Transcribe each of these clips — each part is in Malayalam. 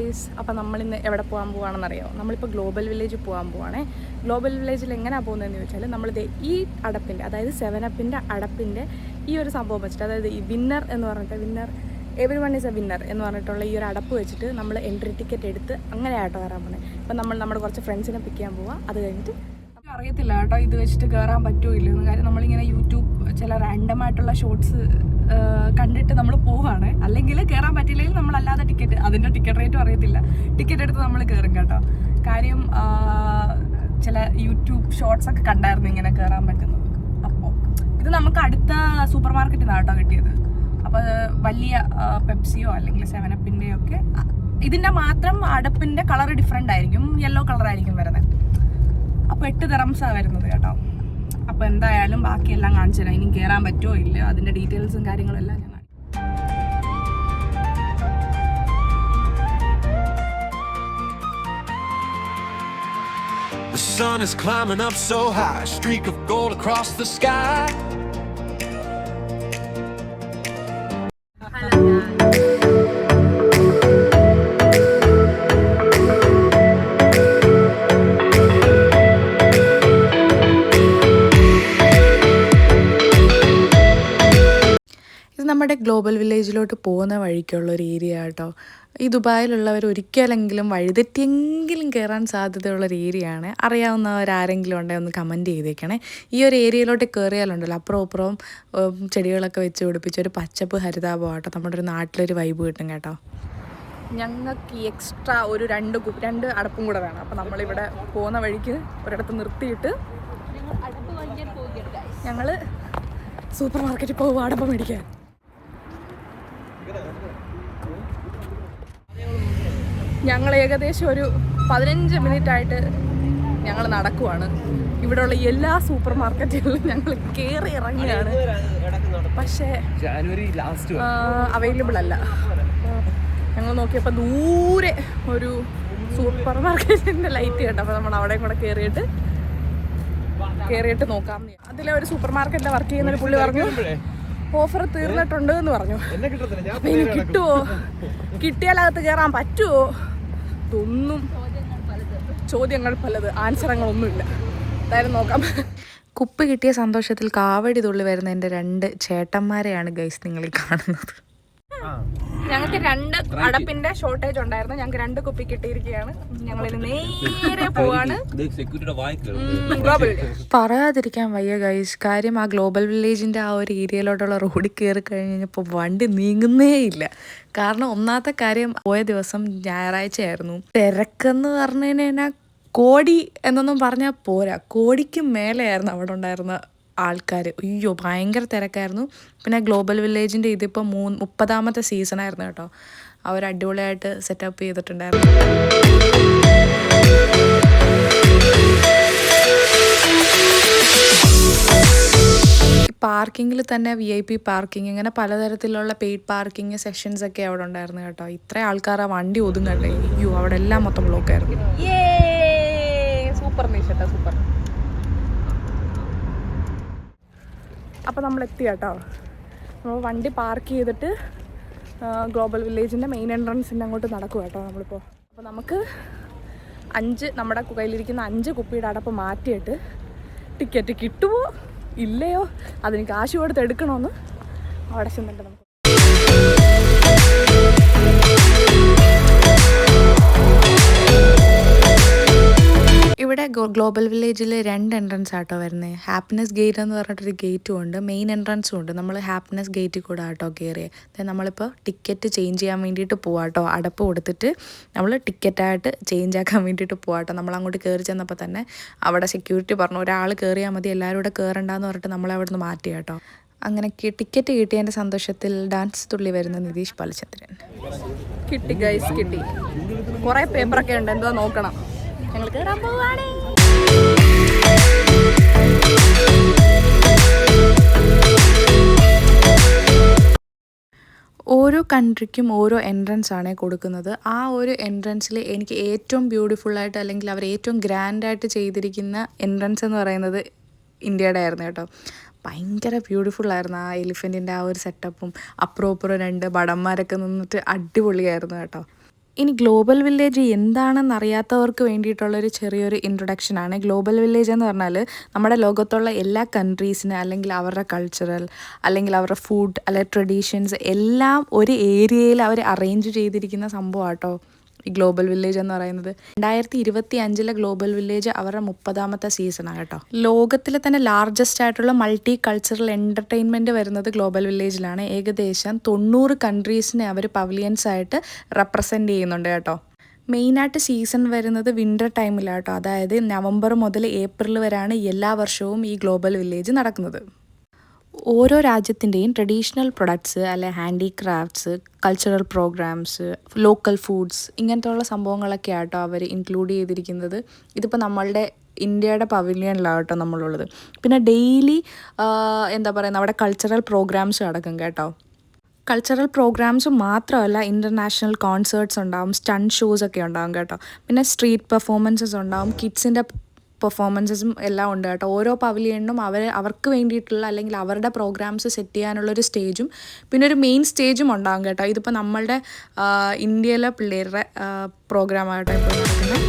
ഗൈസ്, അപ്പോൾ നമ്മളിന്ന് എവിടെ പോകാൻ പോവുകയാണെന്നറിയോ? നമ്മളിപ്പോൾ ഗ്ലോബൽ വില്ലേജ് പോകാൻ പോവുകയാണേ. ഗ്ലോബൽ വില്ലേജിൽ എങ്ങനെയാണ് പോകുന്നതെന്ന് ചോദിച്ചാൽ, നമ്മളിത് ഈ അടപ്പിൻ്റെ, അതായത് 7-അപ്പിൻ്റെ അടപ്പിൻ്റെ ഈ ഒരു സംഭവം വെച്ചിട്ട്, അതായത് ഈ വിന്നർ എന്ന് പറഞ്ഞിട്ട്, winner every one is A winner എന്ന് പറഞ്ഞിട്ടുള്ള ഈ ഒരു അടപ്പ് വെച്ചിട്ട് നമ്മൾ എൻട്രി ടിക്കറ്റ് എടുത്ത് അങ്ങനെ ആട്ടോ കയറാൻ പോകുന്നത്. അപ്പം നമ്മൾ നമ്മുടെ കുറച്ച് ഫ്രണ്ട്സിനെ പിക്ക് ചെയ്യാൻ പോവുക. അത് കഴിഞ്ഞിട്ട് അറിയത്തില്ല കേട്ടോ ഇത് വെച്ചിട്ട് കയറാൻ പറ്റുമോ ഇല്ലെന്ന്. കാര്യം നമ്മളിങ്ങനെ യൂട്യൂബ് ചില റാൻഡമായിട്ടുള്ള ഷോർട്സ് കണ്ടിട്ട് നമ്മൾ പോവുകയാണ്. അല്ലെങ്കിൽ കയറാൻ പറ്റില്ലെങ്കിൽ നമ്മളല്ലാതെ ടിക്കറ്റ്, അതിൻ്റെ ടിക്കറ്റ് റേറ്റും അറിയത്തില്ല, ടിക്കറ്റ് എടുത്ത് നമ്മൾ കയറും കേട്ടോ. കാര്യം ചില യൂട്യൂബ് ഷോർട്സൊക്കെ കണ്ടായിരുന്നു ഇങ്ങനെ കയറാൻ പറ്റുന്നത്. അപ്പോൾ ഇത് നമുക്ക് അടുത്ത സൂപ്പർ മാർക്കറ്റിൽ നിന്നാണ് കേട്ടോ കിട്ടിയത്. അപ്പോൾ വലിയ പെപ്സിയോ അല്ലെങ്കിൽ 7-അപ്പിൻ്റെയോ ഒക്കെ ഇതിൻ്റെ മാത്രം അടപ്പിൻ്റെ കളർ ഡിഫറെൻ്റ് ആയിരിക്കും, യെല്ലോ കളറായിരിക്കും വരുന്നത്. അപ്പോൾ 8 ദിറംസാണ് വരുന്നത് കേട്ടോ. അപ്പോൾ എന്തായാലും ബാക്കിയെല്ലാം കാണിച്ചു തരാം. ഇനി കയറാൻ പറ്റുമോ ഇല്ല അതിൻ്റെ ഡീറ്റെയിൽസും കാര്യങ്ങളും എല്ലാം ഞാൻ The sun is climbing up so high, a streak of gold across the sky. നമ്മുടെ ഗ്ലോബൽ വില്ലേജിലോട്ട് പോകുന്ന വഴിക്കുള്ളൊരു ഏരിയ കേട്ടോ. ഈ ദുബായിലുള്ളവർ ഒരിക്കലെങ്കിലും വഴിതെറ്റിയെങ്കിലും കയറാൻ സാധ്യതയുള്ളൊരു ഏരിയയാണ്. അറിയാവുന്നവരാരെങ്കിലും ഉണ്ടെങ്കിൽ ഒന്ന് കമൻറ്റ് ചെയ്തേക്കണേ. ഈ ഒരു ഏരിയയിലോട്ട് കയറിയാലുണ്ടല്ലോ അപ്പുറവും ഇപ്പുറവും ചെടികളൊക്കെ വെച്ച് പിടിപ്പിച്ച് ഒരു പച്ചപ്പ് ഹരിതാപം കേട്ടോ. നമ്മുടെ ഒരു നാട്ടിലൊരു വൈബ് കിട്ടും കേട്ടോ. ഞങ്ങൾക്ക് എക്സ്ട്രാ ഒരു 2 അടപ്പും കൂടെ വേണം. അപ്പോൾ നമ്മളിവിടെ പോകുന്ന വഴിക്ക് ഒരിടത്ത് നിർത്തിയിട്ട് ഞങ്ങൾ സൂപ്പർ മാർക്കറ്റിൽ പോകും അടപ്പ് മേടിക്കാൻ. ഞങ്ങൾ ഏകദേശം ഒരു 15 മിനിറ്റായിട്ട് ഞങ്ങൾ നടക്കുവാണ്. ഇവിടെയുള്ള എല്ലാ സൂപ്പർ മാർക്കറ്റുകളിലും ഞങ്ങൾ കയറി ഇറങ്ങിയാണ്, പക്ഷേ അവൈലബിൾ അല്ല. ഞങ്ങൾ നോക്കിയപ്പോൾ ദൂരെ ഒരു സൂപ്പർ മാർക്കറ്റിൻ്റെ ലൈറ്റ് കേട്ടോ. അപ്പോൾ നമ്മൾ അവിടെയും കൂടെ കയറിയിട്ട് നോക്കാം. അതിലെ ഒരു സൂപ്പർ മാർക്കറ്റിൽ വർക്ക് ചെയ്യുന്നൊരു പുള്ളി പറഞ്ഞു ഓഫർ തീർന്നിട്ടുണ്ട് എന്ന് പറഞ്ഞു. അപ്പം ഇനി കിട്ടുമോ, കിട്ടിയാൽ അകത്ത് കയറാൻ പറ്റുമോ, ഇതൊന്നും ചോദ്യങ്ങൾ പലത്, ആൻസറങ്ങളൊന്നുമില്ല. എന്തായാലും നോക്കാം. കുപ്പി കിട്ടിയ സന്തോഷത്തിൽ കാവടി തുള്ളി വരുന്ന എൻ്റെ 2 ചേട്ടന്മാരെയാണ് ഗൈസ് നിങ്ങൾ കാണുന്നത്. ഞങ്ങൾക്ക് 2 അടപ്പിന്റെ ഷോർട്ടേജ് ഉണ്ടായിരുന്നു. ഞങ്ങൾക്ക് 2 കുപ്പി കിട്ടിയിരിക്കുകയാണ്. ഞങ്ങളിത് നേരെ പോവാണ്. പറയാതിരിക്കാൻ വയ്യ ഗൈസ്. കാര്യം ആ ഗ്ലോബൽ വില്ലേജിന്റെ ആ ഒരു ഏരിയയിലോട്ടുള്ള റോഡിൽ കയറി കഴിഞ്ഞപ്പോൾ വണ്ടി നീങ്ങുന്നേ ഇല്ല. കാരണം ഒന്നാമത്തെ കാര്യം, പോയ ദിവസം ഞായറാഴ്ചയായിരുന്നു. തിരക്കെന്ന് പറഞ്ഞു കഴിഞ്ഞാൽ കോടി എന്നൊന്നും പറഞ്ഞാൽ പോരാ, കോടിക്ക് മേലെയായിരുന്നു അവിടെ ഉണ്ടായിരുന്ന ആൾക്കാർ. അയ്യോ ഭയങ്കര തിരക്കായിരുന്നു. പിന്നെ ഗ്ലോബൽ വില്ലേജിൻ്റെ ഇതിപ്പോൾ 30ാമത്തെ സീസണായിരുന്നു കേട്ടോ. അവർ അടിപൊളിയായിട്ട് സെറ്റപ്പ് ചെയ്തിട്ടുണ്ടായിരുന്നു. പാർക്കിങ്ങിൽ തന്നെ VIP പാർക്കിംഗ്, ഇങ്ങനെ പലതരത്തിലുള്ള പെയ്ഡ് പാർക്കിംഗ് സെക്ഷൻസ് ഒക്കെ അവിടെ ഉണ്ടായിരുന്നു കേട്ടോ. ഇത്ര ആൾക്കാർ ആ വണ്ടി ഒതുങ്ങട്ടെ. അയ്യോ അവിടെ എല്ലാം മൊത്തം ബ്ലോക്കായിരുന്നു. Super നീഷട്ടാ, super. അപ്പോൾ നമ്മൾ എത്തി കേട്ടോ. നമ്മൾ വണ്ടി പാർക്ക് ചെയ്തിട്ട് ഗ്ലോബൽ വില്ലേജിൻ്റെ മെയിൻ എൻട്രൻസിൻ്റെ അങ്ങോട്ട് നടക്കും കേട്ടോ നമ്മളിപ്പോൾ. അപ്പോൾ നമുക്ക് നമ്മുടെ കയ്യിലിരിക്കുന്ന 5 കുപ്പിയുടെ അടപ്പ് മാറ്റിയിട്ട് ടിക്കറ്റ് കിട്ടുമോ ഇല്ലയോ, അതിന് കാശ് കൊടുത്ത് എടുക്കണമെന്ന് അവിടെ ചെന്നിട്ട് നമുക്ക്. ഇവിടെ ഗ്ലോബൽ വില്ലേജിൽ 2 എൻട്രൻസ് ആട്ടോ വരുന്നത്. ഹാപ്പിനെസ് ഗേറ്റ് എന്ന് പറഞ്ഞിട്ടൊരു ഗേറ്റും ഉണ്ട്, മെയിൻ എൻട്രൻസും ഉണ്ട്. നമ്മൾ ഹാപ്പിനെസ് ഗേറ്റിൽ കൂടെ ആട്ടോ കയറിയത്. നമ്മളിപ്പോൾ ടിക്കറ്റ് ചേഞ്ച് ചെയ്യാൻ വേണ്ടിയിട്ട് പോവാട്ടോ. അടപ്പ് കൊടുത്തിട്ട് നമ്മൾ ടിക്കറ്റായിട്ട് ചേഞ്ച് ആക്കാൻ വേണ്ടിയിട്ട് പോവാട്ടോ. നമ്മൾ അങ്ങോട്ട് കയറി ചെന്നപ്പോൾ തന്നെ അവിടെ സെക്യൂരിറ്റി പറഞ്ഞു ഒരാൾ കയറിയാൽ മതി, എല്ലാവരും കൂടെ കയറണ്ടെന്ന് പറഞ്ഞിട്ട് നമ്മളെ അവിടെ നിന്ന് മാറ്റി കേട്ടോ. അങ്ങനെ ടിക്കറ്റ് കിട്ടിയതിൻ്റെ സന്തോഷത്തിൽ ഡാൻസ് തുള്ളി വരുന്ന നിതീഷ് ബാലചന്ദ്രൻ. കിട്ടി ഗൈസ്, കിട്ടി. കുറേ പേപ്പറൊക്കെ ഉണ്ട്, എന്തോ നോക്കണം. ഞങ്ങൾ കയറാൻ പോവാണ്. ഓരോ കൺട്രിക്കും ഓരോ എൻട്രൻസ് ആണ് കൊടുക്കുന്നത്. ആ ഒരു എൻട്രൻസിൽ എനിക്ക് ഏറ്റവും ബ്യൂട്ടിഫുള്ളായിട്ട്, അല്ലെങ്കിൽ അവർ ഏറ്റവും ഗ്രാൻഡായിട്ട് ചെയ്തിരിക്കുന്ന എൻട്രൻസ് എന്ന് പറയുന്നത് ഇന്ത്യയുടെ ആയിരുന്നു കേട്ടോ. ഭയങ്കര ബ്യൂട്ടിഫുള്ളായിരുന്നു ആ എലിഫൻറ്റിൻ്റെ ആ ഒരു സെറ്റപ്പും. അപ്പുറം 2 ഭടന്മാരൊക്കെ നിന്നിട്ട് അടിപൊളിയായിരുന്നു കേട്ടോ. ഇനി ഗ്ലോബൽ വില്ലേജ് എന്താണെന്ന് അറിയാത്തവർക്ക് വേണ്ടിയിട്ടുള്ളൊരു ചെറിയൊരു ഇൻട്രൊഡക്ഷനാണ്. ഗ്ലോബൽ വില്ലേജ് എന്ന് പറഞ്ഞാൽ നമ്മുടെ ലോകത്തുള്ള എല്ലാ കൺട്രീസിന് അല്ലെങ്കിൽ അവരുടെ കൾച്ചറൽ അല്ലെങ്കിൽ അവരുടെ ഫുഡ് അല്ലെങ്കിൽ ട്രഡീഷൻസ് എല്ലാം ഒരു ഏരിയയിൽ അവർ അറേഞ്ച് ചെയ്തിരിക്കുന്ന സംഭവം കേട്ടോ ഈ ഗ്ലോബൽ വില്ലേജ് എന്ന് പറയുന്നത്. 2025 ഗ്ലോബൽ വില്ലേജ് അവരുടെ 30ാമത്തെ സീസണാണ് കേട്ടോ. ലോകത്തിലെ തന്നെ ലാർജസ്റ്റ് ആയിട്ടുള്ള മൾട്ടി കൾച്ചറൽ എൻ്റർടൈൻമെൻറ്റ് വരുന്നത് ഗ്ലോബൽ വില്ലേജിലാണ്. ഏകദേശം 90 കൺട്രീസിനെ അവർ പവലിയൻസ് ആയിട്ട് റെപ്രസെൻറ്റ് ചെയ്യുന്നുണ്ട് കേട്ടോ. മെയിനായിട്ട് സീസൺ വരുന്നത് വിൻ്റർ ടൈമിലാണ് കേട്ടോ. അതായത് നവംബർ മുതൽ ഏപ്രിൽ വരെയാണ് എല്ലാ വർഷവും ഈ ഗ്ലോബൽ വില്ലേജ് നടക്കുന്നത്. ഓരോ രാജ്യത്തിൻ്റെയും ട്രഡീഷണൽ പ്രൊഡക്ട്സ് അല്ലെ handicrafts, cultural programmes, local foods ഇങ്ങനത്തെ ഉള്ള സംഭവങ്ങളൊക്കെ ആട്ടോ അവർ ഇൻക്ലൂഡ് ചെയ്തിരിക്കുന്നത്. ഇതിപ്പോൾ നമ്മളുടെ ഇന്ത്യയുടെ പവലിയനിലാണ് കേട്ടോ നമ്മളുള്ളത്. പിന്നെ ഡെയിലി എന്താ പറയുക അവിടെ കൾച്ചറൽ പ്രോഗ്രാംസ് നടക്കും കേട്ടോ. കൾച്ചറൽ പ്രോഗ്രാംസ് മാത്രമല്ല, ഇൻ്റർനാഷണൽ കോൺസേർട്സ് ഉണ്ടാവും, സ്റ്റണ്ട് ഷോസ് ഒക്കെ ഉണ്ടാവും കേട്ടോ. പിന്നെ സ്ട്രീറ്റ് പെർഫോമൻസസ് ഉണ്ടാവും, കിഡ്സിൻ്റെ പെർഫോമൻസസും എല്ലാം ഉണ്ട് കേട്ടോ. ഓരോ പവലിയണിനും അവർക്ക് വേണ്ടിയിട്ടുള്ള അല്ലെങ്കിൽ അവരുടെ പ്രോഗ്രാംസ് സെറ്റ് ചെയ്യാനുള്ളൊരു സ്റ്റേജും പിന്നെ ഒരു മെയിൻ സ്റ്റേജും ഉണ്ടാകും കേട്ടോ. ഇതിപ്പോൾ നമ്മളുടെ ഇന്ത്യയിലെ പിള്ളേരുടെ പ്രോഗ്രാമായിട്ടോ ഇപ്പോൾ നടക്കുന്നത്.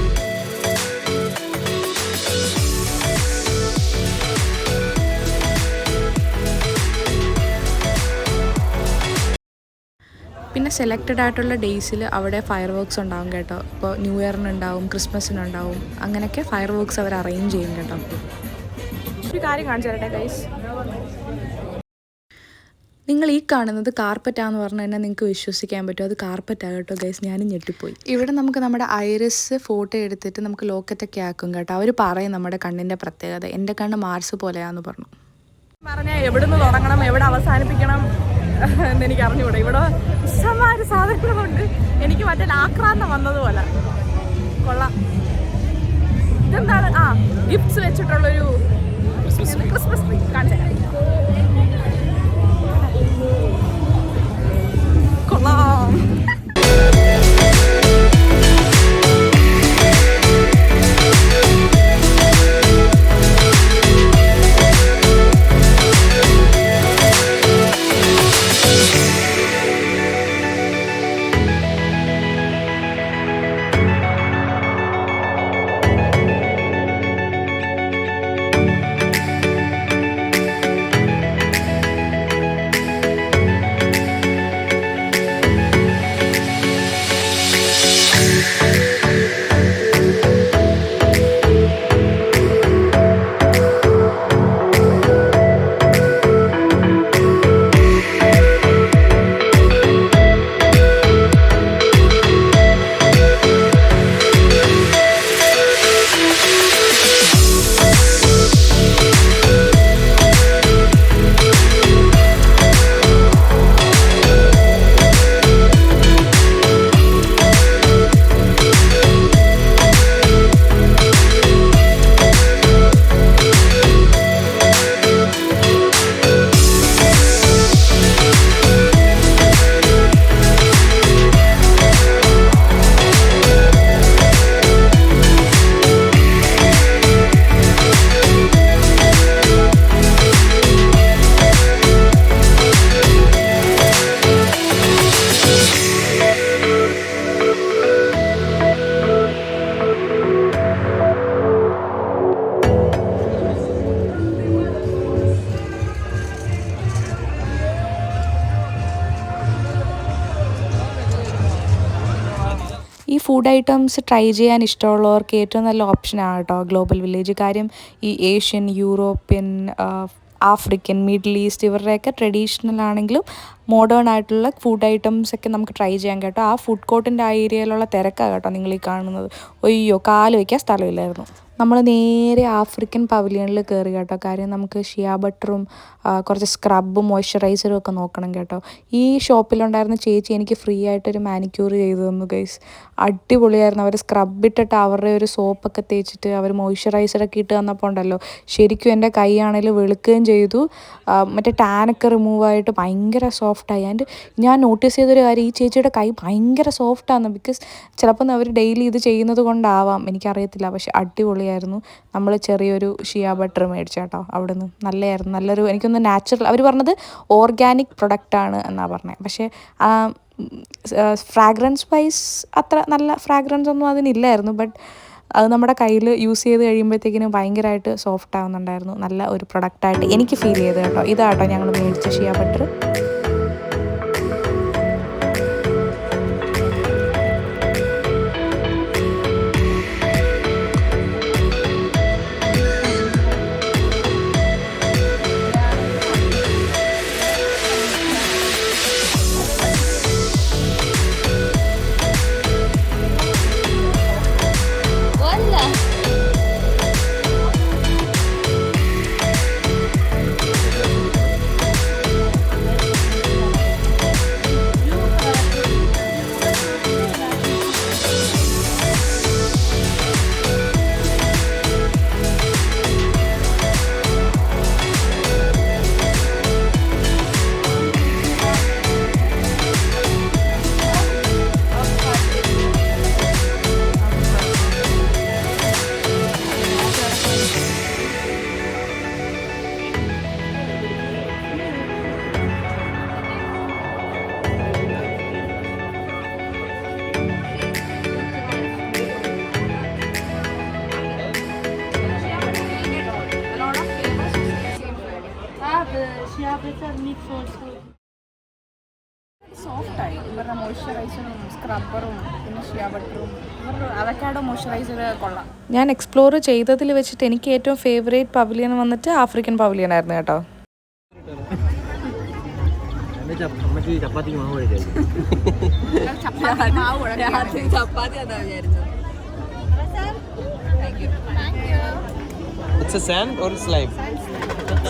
പിന്നെ സെലക്റ്റഡ് ആയിട്ടുള്ള ഡേയ്സിൽ അവിടെ ഫയർ വർക്ക്സ് ഉണ്ടാവും കേട്ടോ. ഇപ്പോൾ ന്യൂ ഇയറിനുണ്ടാവും, ക്രിസ്മസിനുണ്ടാവും, അങ്ങനെയൊക്കെ ഫയർ വർക്ക്സ് അവർ അറേഞ്ച് ചെയ്യും കേട്ടോ. ഒരു കാര്യം കാണിച്ചു തരട്ടെ ഗൈസ്. നിങ്ങൾ ഈ കാണുന്നത് കാർപ്പറ്റാന്ന് പറഞ്ഞു കഴിഞ്ഞാൽ നിങ്ങൾക്ക് വിശ്വസിക്കാൻ പറ്റും, അത് കാർപ്പറ്റാണ് കേട്ടോ ഗൈസ്. ഞാനും ഞെട്ടിപ്പോയി. ഇവിടെ നമുക്ക് നമ്മുടെ ഐറിസ് ഫോട്ടോ എടുത്തിട്ട് നമുക്ക് ലോക്കറ്റൊക്കെ ആക്കും കേട്ടോ. അവർ പറയും നമ്മുടെ കണ്ണിൻ്റെ പ്രത്യേകത. എൻ്റെ കണ്ണ് മാർസ് പോലെയാന്ന് പറഞ്ഞു. പറഞ്ഞാൽ എവിടെ നിന്ന് തുടങ്ങണം എവിടെ അവസാനിപ്പിക്കണം എന്നെനിക്ക് അറിഞ്ഞുകൂടെ. ഇവിടെ ഇഷ്ടംമാര് സാധനങ്ങളുണ്ട്. എനിക്ക് മറ്റേ ആക്രാന്തം വന്നതുപോലെ. കൊള്ളാം. ഇതെന്താണ്? ഗിഫ്റ്റ്സ് വെച്ചിട്ടുള്ളൊരു ക്രിസ്മസ് ട്രീ കാണിച്ചു. കൊള്ളാം. ഈ ഫുഡ് ഐറ്റംസ് ട്രൈ ചെയ്യാൻ ഇഷ്ടമുള്ളവർക്ക് ഏറ്റവും നല്ല ഓപ്ഷനാണ് കേട്ടോ ഗ്ലോബൽ വില്ലേജ്. കാര്യം ഈ Asian, European, African, middle east ഇവരുടെയൊക്കെ ട്രഡീഷണൽ ആണെങ്കിലും മോഡേൺ ആയിട്ടുള്ള ഫുഡ് ഐറ്റംസ് ഒക്കെ നമുക്ക് ട്രൈ ചെയ്യാം കേട്ടോ. ആ ഫുഡ് കോർട്ടിൻ്റെ ആ ഏരിയയിലുള്ള തിരക്കാണ് കേട്ടോ നിങ്ങൾ ഈ കാണുന്നത്. ഒയ്യോ, കാല് വയ്ക്കാൻ സ്ഥലമില്ലായിരുന്നു. നമ്മൾ നേരെ ആഫ്രിക്കൻ പവലിയനിൽ കയറി കേട്ടോ. കാര്യം നമുക്ക് ഷിയ ബട്ടറും കുറച്ച് സ്ക്രബും മോയ്സ്ചറൈസറും ഒക്കെ നോക്കണം കേട്ടോ. ഈ ഷോപ്പിലുണ്ടായിരുന്ന ചേച്ചി എനിക്ക് ഫ്രീ ആയിട്ടൊരു മാനിക്യൂർ ചെയ്തു തന്നു ഗൈസ്. അടിപൊളിയായിരുന്നു. അവർ സ്ക്രബ് ഇട്ടിട്ട് അവരുടെ ഒരു സോപ്പൊക്കെ തേച്ചിട്ട് അവർ മോയ്സ്ചറൈസറൊക്കെ ഇട്ട് തന്നപ്പോൾ ഉണ്ടല്ലോ, ശരിക്കും എൻ്റെ കൈയാണെങ്കിൽ വെളുക്കുകയും ചെയ്തു. മറ്റേ ടാനൊക്കെ റിമൂവായിട്ട് ഭയങ്കര സോഫ്റ്റായി. ആൻഡ് ഞാൻ നോട്ടീസ് ചെയ്തൊരു കാര്യം, ഈ ചേച്ചിയുടെ കൈ ഭയങ്കര സോഫ്റ്റാണ്. ബിക്കോസ് ചിലപ്പോൾ അവർ ഡെയിലി ഇത് ചെയ്യുന്നത് കൊണ്ടാവാം, എനിക്കറിയത്തില്ല. പക്ഷെ അടിപൊളിയായിരുന്നു. നമ്മൾ ചെറിയൊരു ഷിയ ബട്ടർ മേടിച്ചു കേട്ടോ അവിടെ നിന്ന്. നല്ലതായിരുന്നു. നല്ലൊരു, എനിക്കൊന്ന് നാച്ചുറൽ, അവർ പറഞ്ഞത് ഓർഗാനിക് പ്രൊഡക്റ്റാണ് എന്നാണ് പറഞ്ഞത്. പക്ഷേ ഫ്രാഗ്രൻസ് വൈസ് അത്ര നല്ല ഫ്രാഗ്രൻസ് ഒന്നും അതിനില്ലായിരുന്നു. ബട്ട് അത് നമ്മുടെ കയ്യിൽ യൂസ് ചെയ്ത് കഴിയുമ്പോഴത്തേക്കിനും ഭയങ്കരമായിട്ട് സോഫ്റ്റ് ആവുന്നുണ്ടായിരുന്നു. നല്ല ഒരു പ്രൊഡക്റ്റായിട്ട് എനിക്ക് ഫീൽ ചെയ്ത് കേട്ടോ. ഇതാട്ടോ ഞങ്ങൾ മേടിച്ച ഷിയ ബട്ടർ. സോഫ്റ്റായി ഇവരുടെ മോയ്സ്ചറൈസറും സ്ക്രബ്ബറും പിന്നെ ഷിയ ബട്ടറും ഇവരുടെ അവക്കാഡോ മോയ്സ്ചറൈസർ കൊള്ളാം. ഞാൻ എക്സ്പ്ലോർ ചെയ്തതിൽ വെച്ചിട്ട് എനിക്ക് ഏറ്റവും ഫേവറേറ്റ് പവലിയൻ വന്നിട്ട് ആഫ്രിക്കൻ പവലിയൻ ആയിരുന്നു കേട്ടോ. It's a sand or slime?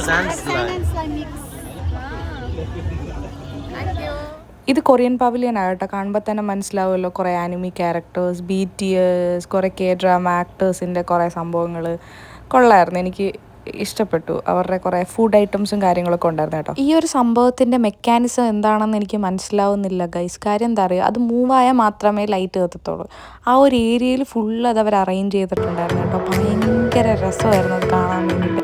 Sand slime. ഇത് കൊറിയൻ പവലിയൻ ആകട്ടെ, കാണുമ്പോൾ തന്നെ മനസ്സിലാവുമല്ലോ. കുറേ ആനിമി ക്യാരക്ടേഴ്സ്, BTS, കുറേ K-drama ആക്ടേഴ്സിൻ്റെ കുറേ സംഭവങ്ങൾ കൊള്ളായിരുന്നു. എനിക്ക് ഇഷ്ടപ്പെട്ടു. അവരുടെ കുറേ ഫുഡ് ഐറ്റംസും കാര്യങ്ങളൊക്കെ ഉണ്ടായിരുന്നു കേട്ടോ. ഈ ഒരു സംഭവത്തിൻ്റെ മെക്കാനിസം എന്താണെന്ന് എനിക്ക് മനസ്സിലാവുന്നില്ല ഗൈസ്. കാര്യം എന്താ പറയുക, അത് മൂവായാൽ മാത്രമേ ലൈറ്റ് കത്തത്തുള്ളൂ. ആ ഒരു ഏരിയയിൽ ഫുള്ള് അത് അവർ അറേഞ്ച് ചെയ്തിട്ടുണ്ടായിരുന്നു കേട്ടോ. ഭയങ്കര രസമായിരുന്നു അത് കാണാൻ വേണ്ടിയിട്ട്.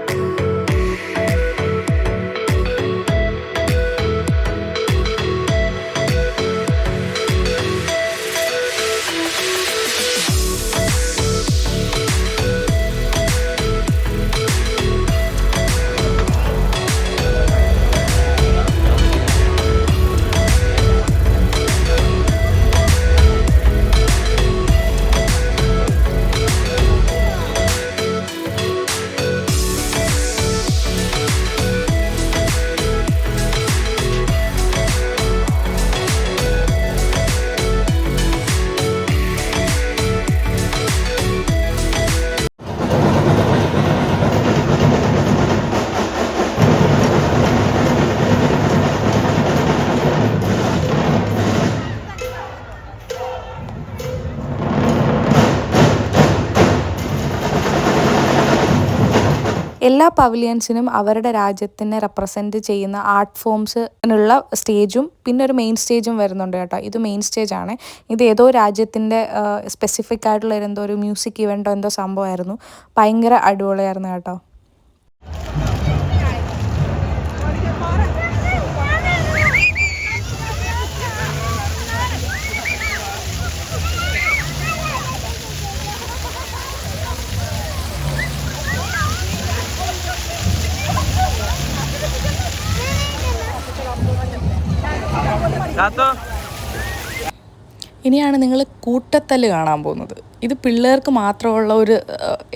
എല്ലാ പവലിയൻസിനും അവരുടെ രാജ്യത്തിനെ റെപ്രസെൻറ്റ് ചെയ്യുന്ന ആർട്ട് ഫോംസിനുള്ള സ്റ്റേജും പിന്നെ ഒരു മെയിൻ സ്റ്റേജും വരുന്നുണ്ട് കേട്ടോ. ഇത് മെയിൻ സ്റ്റേജാണ്. ഇത് ഏതോ രാജ്യത്തിൻ്റെ സ്പെസിഫിക് ആയിട്ടുള്ള എന്തോ ഒരു മ്യൂസിക് ഇവൻറ്റോ എന്തോ സംഭവമായിരുന്നു. ഭയങ്കര അടിപൊളിയായിരുന്നു കേട്ടോ. ഇനിയാണ് നിങ്ങൾ കൂട്ടത്തല്ല് കാണാൻ പോകുന്നത്. ഇത് പിള്ളേർക്ക് മാത്രമുള്ള ഒരു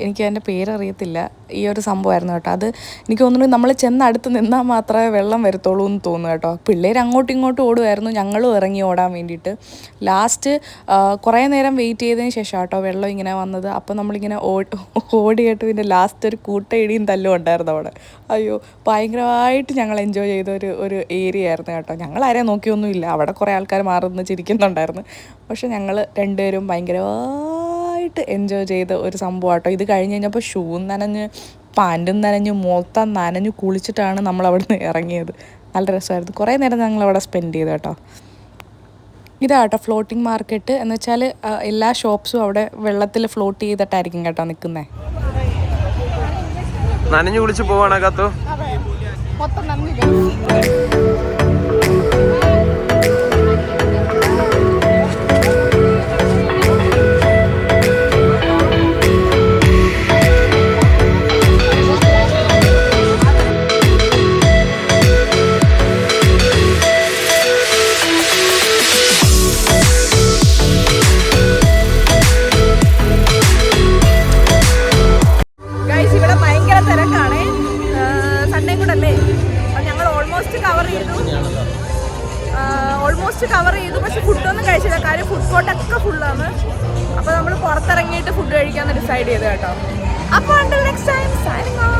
എനിക്ക് അതിൻ്റെ പേരറിയത്തില്ല, ഈ ഒരു സംഭവമായിരുന്നു കേട്ടോ. അത് എനിക്ക് തോന്നുന്നു നമ്മൾ ചെന്നടുത്ത് നിന്നാൽ മാത്രമേ വെള്ളം വരത്തുള്ളൂ എന്ന് തോന്നുന്നു കേട്ടോ. പിള്ളേർ അങ്ങോട്ടും ഇങ്ങോട്ടും ഓടുമായിരുന്നു, ഞങ്ങളും ഇറങ്ങി ഓടാൻ വേണ്ടിയിട്ട്. ലാസ്റ്റ് കുറേ നേരം വെയിറ്റ് ചെയ്തതിന് ശേഷം കേട്ടോ വെള്ളം ഇങ്ങനെ വന്നത്. അപ്പോൾ നമ്മളിങ്ങനെ ഓടിയിട്ട് പിന്നെ ലാസ്റ്റ് ഒരു കൂട്ടയിടിയും തല്ലും ഉണ്ടായിരുന്നു അവിടെ. അയ്യോ, ഭയങ്കരമായിട്ട് ഞങ്ങൾ എൻജോയ് ചെയ്ത ഒരു ഏരിയ ആയിരുന്നു കേട്ടോ. ഞങ്ങളാരെയും നോക്കിയൊന്നുമില്ല, അവിടെ കുറേ ആൾക്കാർ മാറുന്ന ചിരിക്കുന്നുണ്ടായിരുന്നു. പക്ഷെ ഞങ്ങൾ രണ്ടുപേരും ഭയങ്കരമായിട്ട് എൻജോയ് ചെയ്ത ഒരു സംഭവം കേട്ടോ. ഇത് കഴിഞ്ഞ് കഴിഞ്ഞപ്പോൾ ഷൂ നനഞ്ഞ് പാൻറ്റും നനഞ്ഞ് മൊത്തം നനഞ്ഞ് കുളിച്ചിട്ടാണ് നമ്മൾ അവിടെ നിന്ന് ഇറങ്ങിയത്. നല്ല രസമായിരുന്നു. കുറേ നേരം ഞങ്ങളവിടെ സ്പെൻഡ് ചെയ്തു കേട്ടോ. ഇതാട്ടോ ഫ്ലോട്ടിംഗ് മാർക്കറ്റ് എന്ന് വെച്ചാൽ എല്ലാ ഷോപ്സും അവിടെ വെള്ളത്തിൽ ഫ്ലോട്ട് ചെയ്തിട്ടായിരിക്കും കേട്ടോ നിൽക്കുന്നത്. നനഞ്ഞു കുളിച്ച് പോവാണോ കാത്തു? മൊത്തം നന്ദി. ഡിസൈഡ് ചെയ്ത് കേട്ടോ. അപ്പോൾ until next time, signing off.